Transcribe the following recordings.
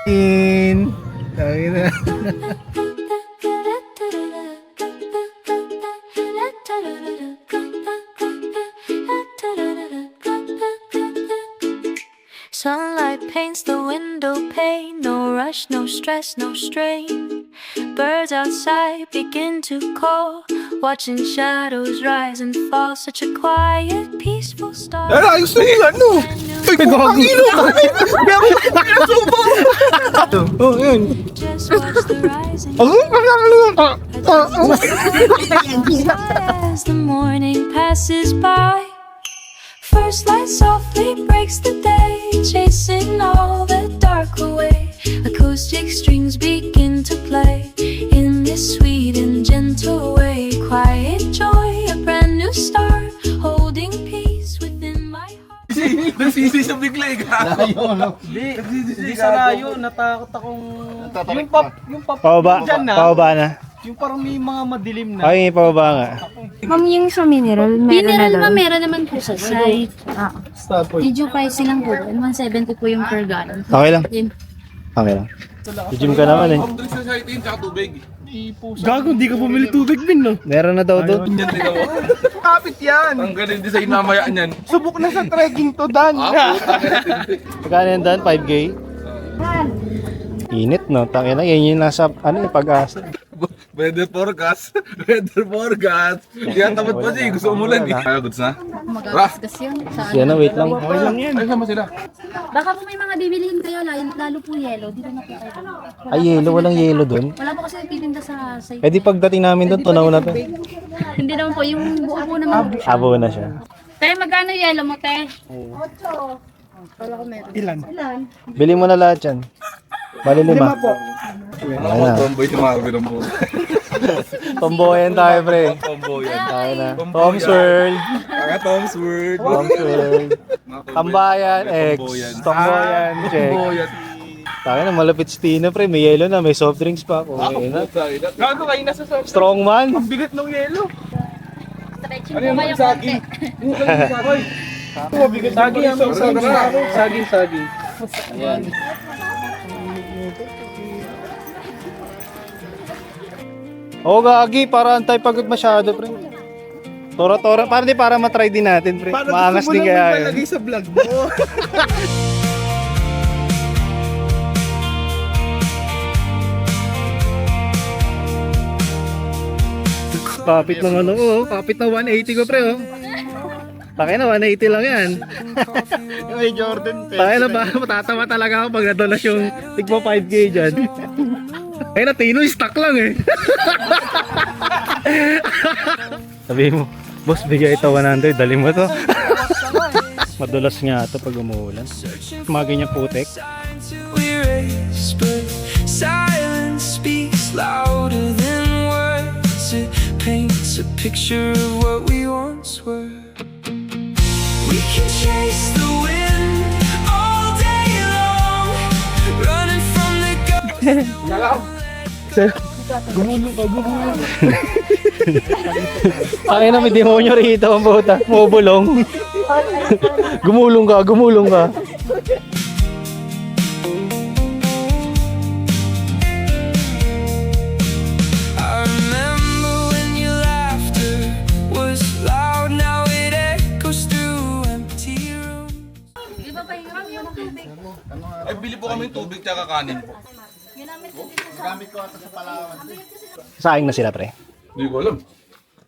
In. Tangin na. Sunlight paints the window pane. No rush, no stress, no strain. Birds outside begin to call. Watching shadows rise and fall. Such a quiet, peaceful start. Ayos na yun, ano? Ay, kukakino ka! Oh, yun. Just watch the rising as the morning passes by. First light softly breaks the day, chasing all the dark away. Acoustic strings begin to play in this sweet and gentle way. Quiet joy, a brand new start, holding peace within my heart. Nagsisi siya bigla eh. Hindi sa layo, natakot akong... Yung pop Pababa, dyan na, pababa na. yung parang may mga madilim na. Ay, pababa nga. Ma'am, yung sa mineral, meron Mineral na ma'am, daw. meron naman po sa site. Medyo pricey lang po. 170 po yung per gallon. Okay lang. Yun. Okay lang. Gym ka naman eh. Ang drink sa site yun, tsaka tubig. Gago, hindi ka bumili tubig bin, no? Meron na daw doon. Yan din ako. Kapit yan! Ang galing design mamaya niyan. Subok na sa trekking to, Dan! Magkano yan doon? 5K? Init no? Tangina, yan yung nasa, ano yung pag-asa. Weather forecast. Weather forecast. Kaya tapat pa siya, gusto umulan eh. Kaya goods na? Magagasgas yun. Sa Yan na, wait lang. Okay lang yan. Ay, sama sila. Baka po may mga bibilihin kayo, lalo po yellow. Dito na po kayo. Ay, yelo. Walang yelo doon. Wala po kasi titinda sa site. Eh di pagdating namin doon, tunaw na to. Hindi naman po, yung buo po naman. Abo na siya. Te, magkano yellow mo, te? Ilan? Bili mo na lahat yan. Bali lima. Ako, tomboy si Marvin ang buo. Tomboyan tayo, pre. Tomboyan. Tayo na. Tom's World. Kaya Tom's Word. Tom's World. Tambayan, X. Tomboyan, check. Tomboyan. Tayo na, malapit si Tina, pre. May yelo na, may soft drinks pa. Okay na. Gago, kayo nasa sa... Strong man. Ang bigat ng yelo! Stretching Ano po yung kayo sagi? konti. Sagi yan, sagi. Ayan. Oo, gagi. Para antay pagod masyado, pre. Tora-tora. Para matry din natin, pre. Maangas din kaya yun. Palagay sa vlog mo. Kapit ng ano, oh. Kapit na 180 ko, pre, oh. Takay na, 180 lang yan. May Jordan Takay na ba? Matatawa talaga ako pag nadulas yung tigpa 5K dyan. Ay na, Tino, stock lang eh. Sabi mo, boss, bigay ito 100, dali mo to. Madulas nga ito pag umuulan. Mga ganyan putek. We race, but silence speaks louder than words. It paints a picture of what we once were. We can chase the wind all day long, running from the Ay na, may demonyo rito ang buta. Mubulong. Gumulong ka, gumulong ka. I remember when your laughter was loud, now it echoes through empty rooms. Ay, bili po kami tubig tsaka kanin po. Saing na sila, pre. Hindi ko alam.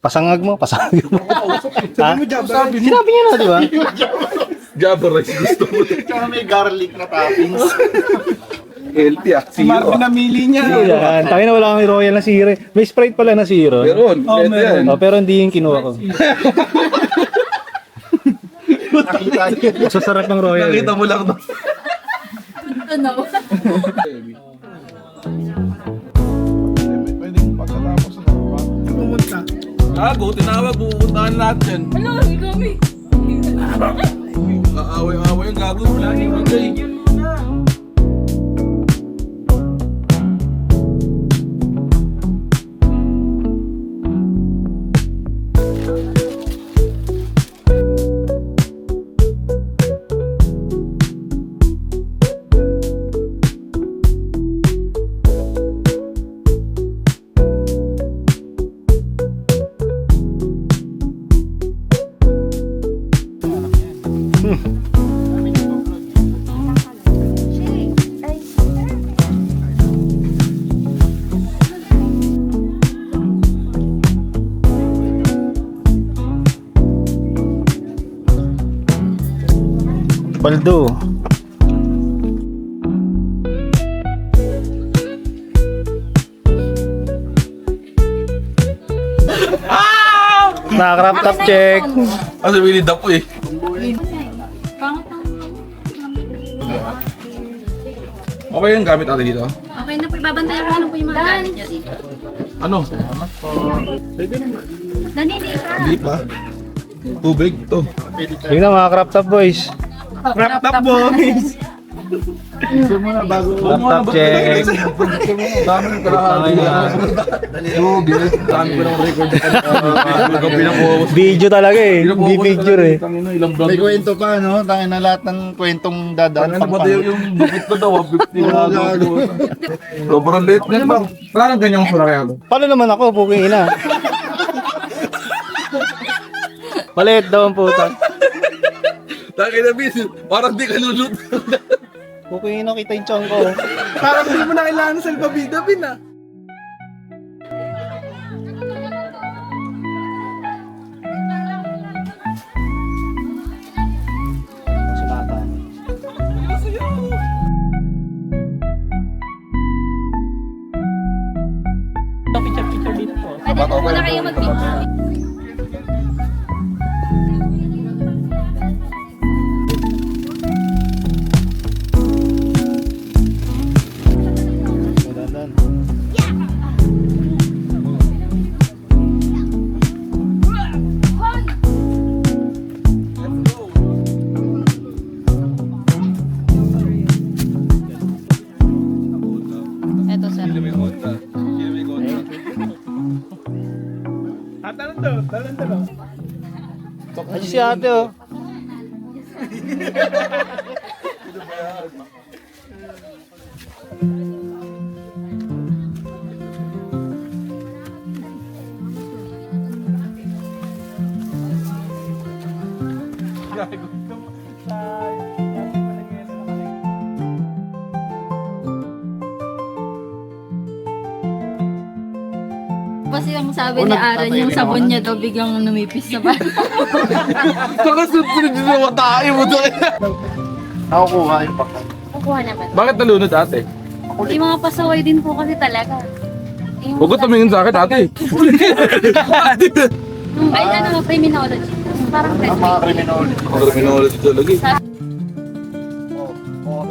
Pasangag mo, pasangag mo. Ha? Sabi Sinabi niya na, di ba? Java rice gusto mo. Tsaka may garlic na toppings. Healthy ah. Si Marvin namili niya. Yan. Tayo na wala kang royal na sire. May Sprite pala na zero. Meron. Ito yan. Oh, pero hindi yung kinuha ko. Masasarap ng royal. Nakita mo lang. Ano? Pwedeng pagkatapos na pumunta. Gago, tinawag, pupuntahan lahat yan. Ano? Igami. Kaaway-away yung gago. Lagi magay. Ronaldo. Crop top check. Kasi Willie Dapo eh. Pangit ang... Okay yung gamit natin dito. Okay na po, ibabantayan ko na po yung mga gamit niya dito. Ano? Nanini ka. Hindi pa. Tubig to. Yun na mga crop top boys. Wrap up boys! Crop top check. Dami ng kalahati. Dami ko ng record. Gabi na po. Video talaga eh. Hindi picture eh. Ilang vlog. May kwento pa, no? Tangin na lahat ng kwentong dadaan. Ano ba tayo yung bukit ko daw? 50 na daw. Sobrang late na ba? Wala nang ganyang sura Paano naman ako? Puking ina. Maliit daw ang puta. Taki na bis. Parang di ka lulut. Puking ina kita yung chong ko. Parang hindi mo na kailangan sa salbabida, Bin, ah. Pwede po muna kayo mag-picture. Eto sir. Ay si ate oh. Kasi yung sabi ni Aaron, yung sabon niya daw biglang numipis sa bahay. Saka sunod din na tayo mo doon. Nakukuha yung pakal. Kukuha naman. Bakit nalunod ate? Yung mga pasaway din po kasi talaga. Yung Huwag ko tumingin sa akin ate. Ay, ano, criminology. Parang Ang mga criminology. Criminology talaga eh.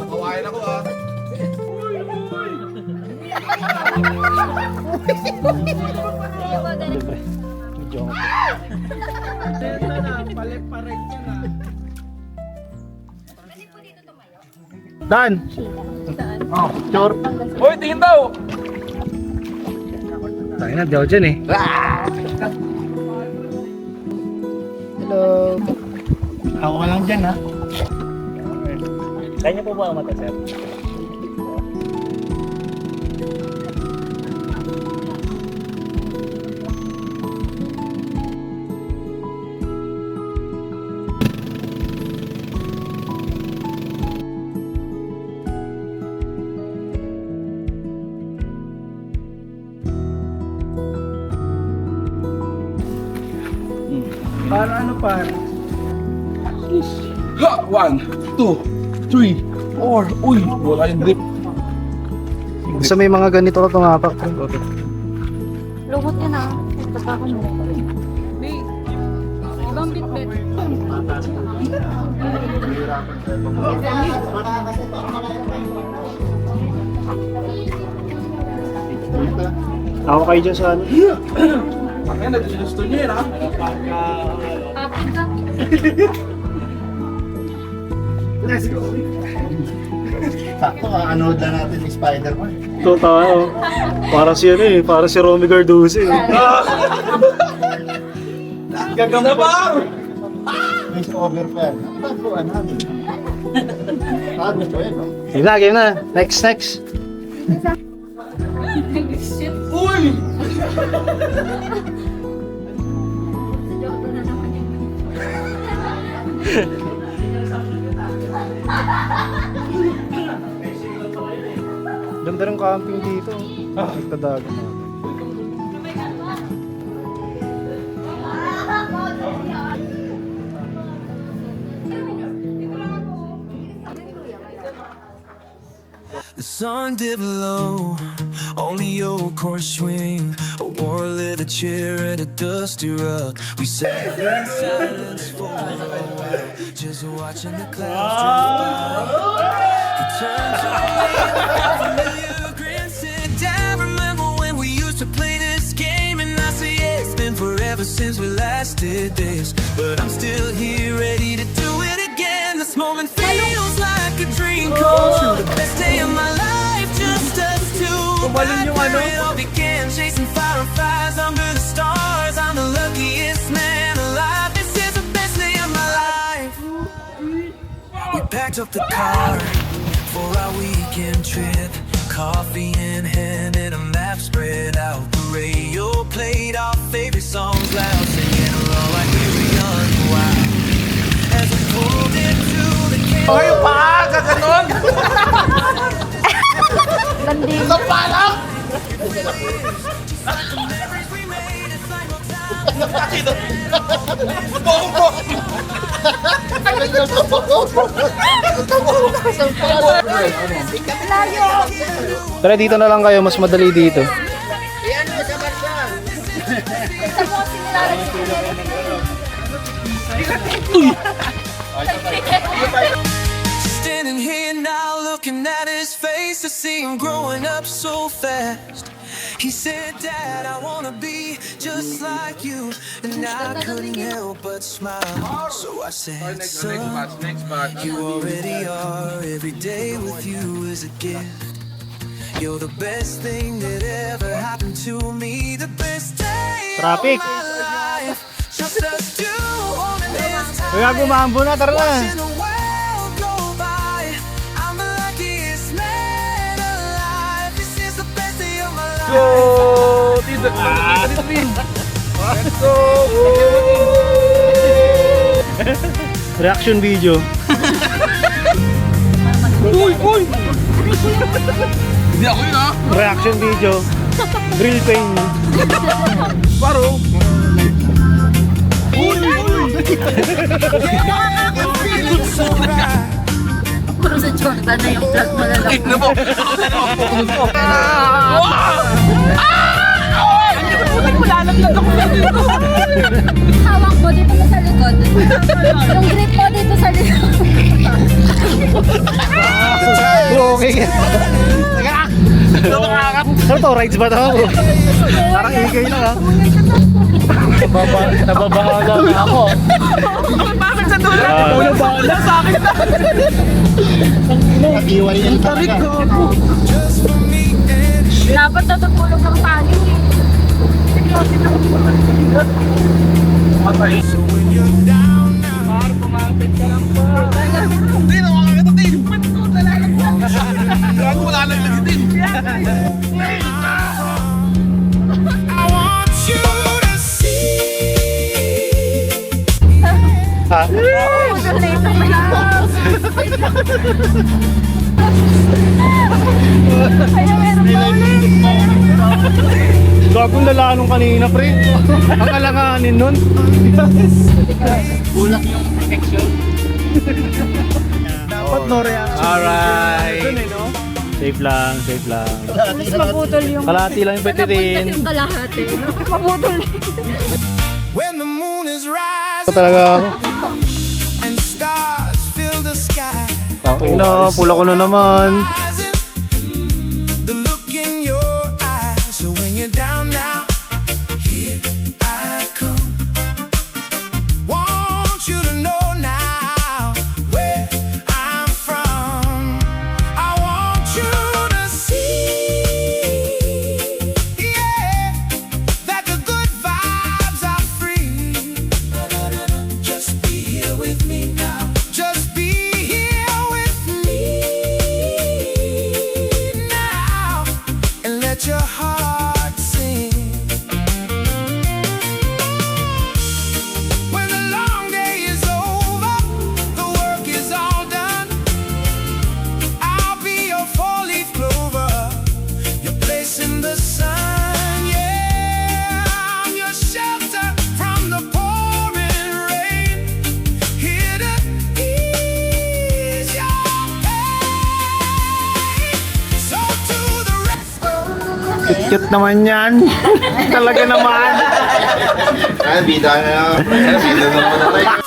Kawain ako, ah. Medyo ako. Dan! Oh, sure. Hoy, tingin daw! Tayo na, daw dyan eh. Hello! Ako ka lang dyan, ha? Kanya po ba ang mata, sir? Para ano pa? Ha! 1, 2, 3, 4. Uy! Wala yung grip. Sa may mga ganito ka tumapak. lungkot yan ah. Basta ako mo. Ibang bit-bit. Ako kayo dyan sa ano? Ay, nag-gusto niya yun ha? Kapit ka. Let's go. Sakto, anood na natin ni Spider-Man. Ito tayo. Para si ano eh. Para si Romy Garduzzi eh. Gagamba ba? May overfare. Tagpuan natin. Sabi ko yun, no? Game na. Next. Uy! Ganda rin camping dito. Nagtadagan natin. The sun dipped low, only your chords swing. I wore a leather chair and a dusty rug. We sat in silence for a while, just watching the clouds drift by. He turned to me, a familiar grin, said, Dad, remember when we used to play this game? And I said, yeah, it's been forever since we last did this, but I'm still here ready to do it again. This moment feels like a dream come true. The best day of my life, just us two. Back where it all began, chasing fireflies under the stars. I'm the luckiest man alive. This is the best day of my life. We packed up the car for our weekend trip, coffee in hand and a map spread out. The radio played our favorite songs loud, singing along like we were young and wild. As we pulled into the camp. Ay, pa! Gaganon! Ito pa lang! Tara, dito na lang kayo. Mas madali dito. Standing here now looking at his face, to see him growing up so fast. He said, Dad, I wanna be just like you. And I couldn't help but smile. So I said, son, you already are. Every day with you is a gift. You're the best thing that ever happened to me. The best day Traffic. of my life. Just us two holding hands tight. Kaya gumambo na, tara na. Watching the world go by. I'm the luckiest man alive. This is the best day of my life. Go! Tito! Let's go! Reaction video. Uy! Uy! Hindi ako yun, ha? Reaction video. Real pain. Paro! Uy! Uy! Puro sa Jordan na yung vlog mo na lang. Tignan mo! Hawak mo dito sa likod. Yung grip mo dito sa likod. Okay. Ano to? Rides ba to? Parang ikay lang ha. Nababahala na ako. Bakit sa tulad? Nababahala sa akin. Nag-iway yan talaga. Dapat natutulog ng tayo eh. Hindi na makakita din! Gago wala lang lagi din! I want you to see. Ha? Gagong lala nung kanina, pre. Ang alanganin nun. Kulang yung protection. Dapat no reaction. Alright. Safe lang, safe lang. Mas maputol yung... Kalahati lang yung petitin. Yung kalahati. Maputol. When the moon is rising Ito talaga ako. and stars fill the sky. Ina, pula ko na naman. Rising, the look in your eyes. So when you're down now, here I come. Want you to know now where I'm from. I want you to see, yeah, that the good vibes are free. Just be here with me now. Just be here with me. Cute naman yan. Talaga naman. Ah, bida na lang. Bida naman na like.